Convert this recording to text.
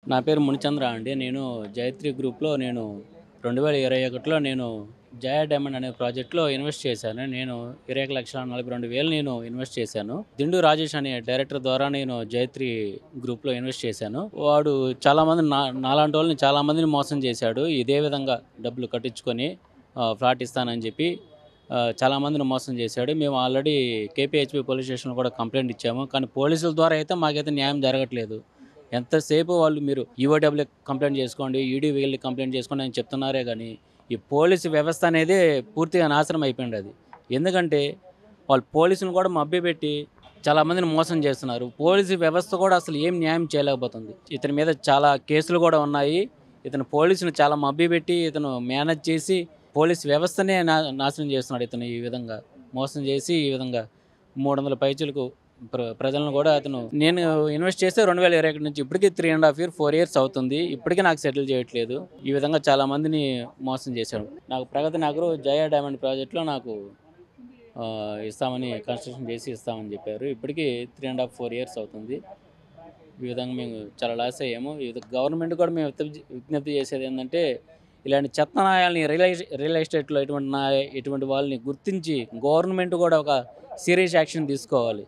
నా పేరు మునిచంద్ర అండి. నేను జైత్రి గ్రూప్‌లో 2021లో జయ డైమండ్ అనే ప్రాజెక్ట్‌లో ఇన్వెస్ట్ చేశాను. 21,42,000 నేను ఇన్వెస్ట్ చేశాను. దిండు రాజేష్ అనే డైరెక్టర్ ద్వారా నేను జైత్రి గ్రూప్‌లో ఇన్వెస్ట్ చేశాను. వాడు చాలామంది నాలాంటోళ్ళని చాలామందిని మోసం చేశాడు. ఇదే విధంగా డబ్బులు కట్టించుకొని ఫ్లాట్ ఇస్తానని చెప్పి చాలామందిని మోసం చేశాడు. మేము ఆల్రెడీ కేపీహెచ్‌పీ పోలీస్ స్టేషన్‌లో కూడా కంప్లెయింట్ ఇచ్చాము. కానీ పోలీసుల ద్వారా అయితే మాకైతే న్యాయం జరగట్లేదు. ఎంతసేపు వాళ్ళు మీరు ఈఓడబ్ల్యూకి కంప్లెయింట్ చేసుకోండి, ఈడీ వెళ్ళి కంప్లెయింట్ చేసుకోండి అని చెప్తున్నారే గానీ, ఈ పోలీసు వ్యవస్థ అనేదే పూర్తిగా నాశనం అయిపోయిందది. ఎందుకంటే, వాళ్ళు పోలీసులను కూడా మభ్యపెట్టి చాలామందిని మోసం చేస్తున్నారు. పోలీసు వ్యవస్థ కూడా అసలు ఏం న్యాయం చేయలేకపోతుంది. ఇతని మీద చాలా కేసులు కూడా ఉన్నాయి. ఇతను పోలీసుని చాలా మభ్యపెట్టి, ఇతను మేనేజ్ చేసి, పోలీసు వ్యవస్థనే నాశనం చేస్తున్నాడు ఇతను ఈ విధంగా. మోసం చేసి ఈ విధంగా 300 పైచిలకు ప్రజలను కూడా నేను ఇన్వెస్ట్ చేస్తే 2021 నుంచి ఇప్పటికి 3.5 ఇయర్ 4 ఇయర్స్ అవుతుంది. ఇప్పటికీ నాకు సెటిల్ చేయట్లేదు. ఈ విధంగా చాలా మందిని మోసం చేశాడు. నాకు ప్రగతి నగర్ జయ డైమండ్ ప్రాజెక్ట్‌లో నాకు ఇస్తామని కన్స్ట్రక్షన్ చేసి ఇస్తామని చెప్పారు. ఇప్పటికి 3.5, 4 ఇయర్స్ అవుతుంది. ఈ విధంగా మేము చాలా లాస్ అయ్యాము. గవర్నమెంట్ కూడా మేము విజ్ఞప్తి చేసేది ఏంటంటే, ఇలాంటి చెత్త నాయాల్ని రియల్ ఎస్టేట్‌లో ఇటువంటి వాళ్ళని గుర్తించి గవర్నమెంట్ కూడా ఒక సీరియస్ యాక్షన్ తీసుకోవాలి.